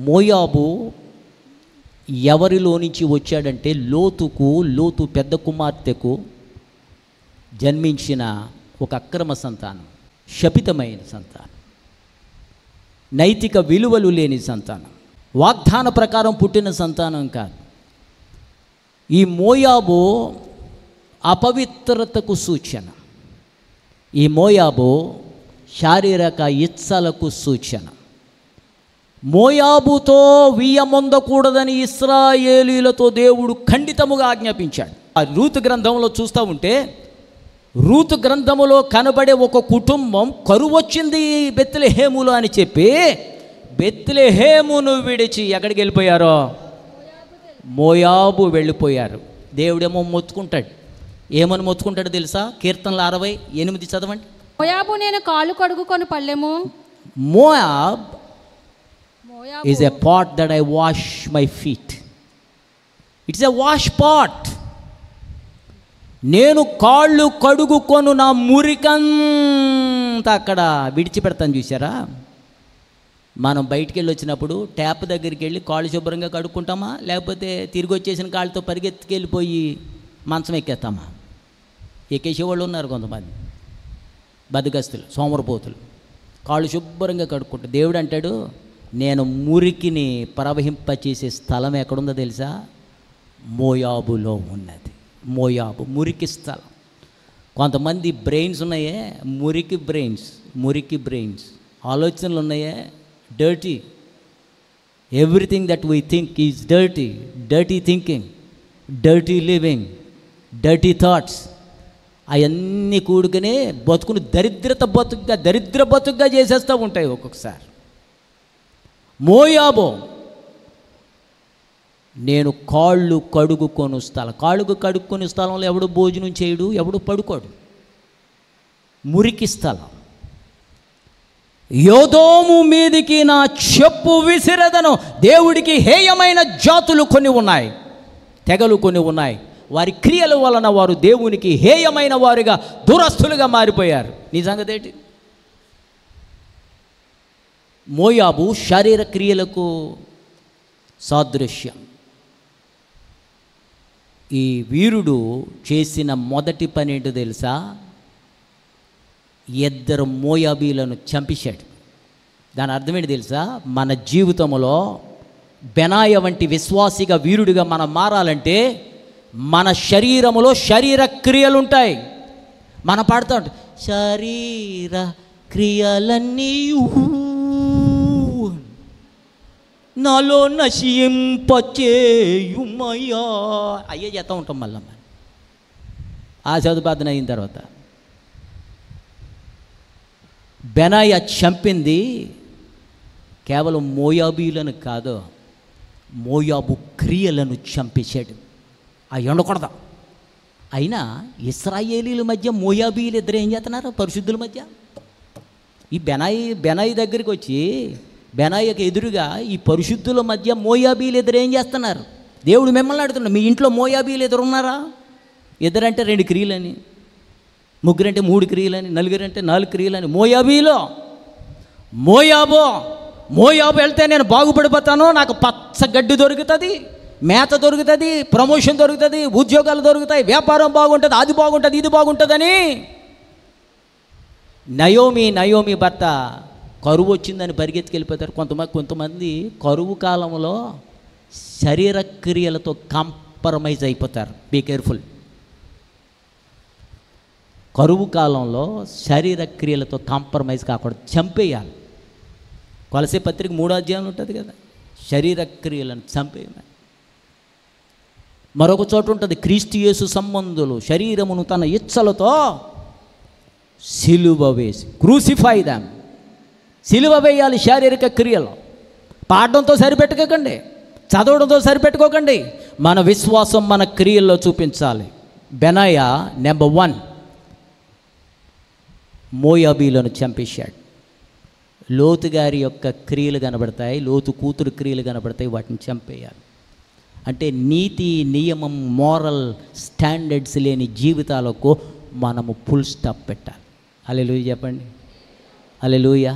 మోయాబు ఎవరిలో నుంచి వచ్చాడంటే లోతు పెద్ద కుమార్తెకు జన్మించిన ఒక అక్రమ సంతానం, శపితమైన సంతానం, నైతిక విలువలు లేని సంతానం, వాగ్దాన ప్రకారం పుట్టిన సంతానం కాదు. ఈ మోయాబు అపవిత్రతకు సూచన, ఈ మోయాబు శారీరక ఇచ్చలకు సూచన. మోయాబుతో వియ్యమొందకూడదని ఇశ్రాయేలీలతో దేవుడు ఖండితముగా ఆజ్ఞాపించాడు. ఆ రూతు గ్రంథంలో చూస్తూ ఉంటే, రూతు గ్రంథములో కనబడే ఒక కుటుంబం కరువు వచ్చింది బెత్లెహేములో అని చెప్పి బెత్లెహేమును విడిచి ఎక్కడికి వెళ్ళిపోయారో మోయాబు వెళ్ళిపోయారు. దేవుడేమో మొత్తుకుంటాడు. ఏమని మొత్తుకుంటాడో తెలుసా? కీర్తనలు 68 చదవండి. మోయాబు నేను కాళ్ళు కడుగుకొని పళ్ళెము. Moab is a pot that I wash my feet. It's a wash pot. నేను కాళ్ళు కడుగుకొను నా మురికంతా అక్కడ విడిచిపెడతాను. చూసారా? మనం బయటికి వెళ్ళి వచ్చినప్పుడు ట్యాప్ దగ్గరికి వెళ్ళి కాళ్ళు శుభ్రంగా కడుక్కుంటామా, లేకపోతే తిరిగి వచ్చేసిన కాళ్ళతో పరిగెత్తుకెళ్ళిపోయి మంచం ఎక్కేస్తామా? ఎక్కేసేవాళ్ళు ఉన్నారు కొంతమంది, బద్దగస్తులు, సోమరపోతులు. కాళ్ళు శుభ్రంగా కడుక్కుంటారు. దేవుడు అంటాడు, నేను మురికిని ప్రవహింపచేసే స్థలం ఎక్కడుందో తెలుసా? మోయాబులో ఉన్నది. మోయాబు మురికి స్థలం. కొంతమంది బ్రెయిన్స్ ఉన్నాయే, మురికి బ్రెయిన్స్, ఆలోచనలు ఉన్నాయే, dirty. Everything that we think is dirty thinking, dirty living, dirty thoughts. అవన్నీ కూడుకుని బతుకుని దరిద్ర బతుకుగా చేసేస్తూ ఉంటాయి ఒక్కొక్కసారి. మోయాబు నేను కాళ్ళు కడుగుకొని స్థలంలో ఎవడు భోజనం చేయడు, ఎవడు పడుకోడు. మురికి స్థలం. యోదోము మీదికి నా చెప్పు విసిరదను. దేవుడికి హేయమైన జాతులు కొన్ని ఉన్నాయి, తెగలు కొన్ని ఉన్నాయి. వారి క్రియల వలన వారు దేవునికి హేయమైన వారుగా, దురస్తులుగా మారిపోయారు. నీ సంగతి ఏంటి? మోయాబు శారీర క్రియలకు సాదృశ్యం. ఈ వీరుడు చేసిన మొదటి పని ఏంటో తెలుసా? 2 మోయాబీలను చంపేశాడు. దాని అర్థం ఏంటి తెలుసా? మన జీవితంలో బెనాయ వంటి విశ్వాసిగా, వీరుడిగా మనం మారాలంటే మన శరీరములో శరీర క్రియలు ఉంటాయి. మనం పాడుతూ ఉంటాం, శరీర క్రియలన్నీ నాలో నశింపచేయుమయ్యా అయ్యే చేస్తూ ఉంటాం. మళ్ళీ ఆ చదువుబాధన అయిన తర్వాత బెనాయ చంపింది కేవలం మోయాబీలను కాదు, మోయాబు క్రియలను చంపేశాడు. ఆ ఎండకూడదు. అయినా ఇశ్రాయేలీల మధ్య మోయాబీలు ఇద్దరు ఏం చేస్తున్నారు? పరిశుద్ధుల మధ్య. ఈ బెనాయి దగ్గరికి వచ్చి బెనాయికి ఎదురుగా ఈ పరిశుద్ధుల మధ్య మోయాబీలు ఎదురు ఏం చేస్తున్నారు? దేవుడు మిమ్మల్ని అడుగుతున్నాడు, మీ ఇంట్లో మోయాబీలు ఎదురు ఉన్నారా? ఇద్దరంటే 2 క్రియలని, ముగ్గురంటే 3 క్రియలని, నలుగురంటే 4 క్రియలని. మోయాబు వెళ్తే నేను బాగుపడిపోతాను, నాకు పచ్చ గడ్డి దొరుకుతుంది, మేత దొరుకుతుంది, ప్రమోషన్ దొరుకుతుంది, ఉద్యోగాలు దొరుకుతాయి, వ్యాపారం బాగుంటుంది, అది బాగుంటుంది, ఇది బాగుంటుందని. నయోమి భర్త కరువు వచ్చిందని పరిగెత్తుకెళ్ళిపోతారు. కొంతమంది కరువు కాలంలో శరీర క్రియలతో కాంప్రమైజ్ అయిపోతారు. Be careful. కరువు కాలంలో శరీర క్రియలతో కాంప్రమైజ్ కాకూడదు, చంపేయాలి. కొలసే పత్రిక 3వ అధ్యాయం ఉంటుంది కదా, శరీర క్రియలను చంపేయమని. మరొక చోట ఉంటుంది, క్రీస్తు యేసు సంబంధులు శరీరమును తన ఇచ్చలతో సిలువ వేసి, క్రూసిఫై దెమ్. సిలువ వేయాలి శారీరక క్రియలు. పాడడంతో సరిపెట్టుకోకండి, చదవడంతో సరిపెట్టుకోకండి. మన విశ్వాసం మన క్రియల్లో చూపించాలి. బెనాయ నెంబర్ 1 మోయాబీలను చంపేశాడు. లోతు గారి యొక్క క్రియలు కనబడతాయి, లోతు కూతురు క్రియలు కనబడతాయి, వాటిని చంపేయాలి. అంటే నీతి, నియమం, మోరల్ స్టాండర్డ్స్ లేని జీవితాలకు మనము ఫుల్ స్టాప్ పెట్టాలి. హల్లెలూయా చెప్పండి, హల్లెలూయా.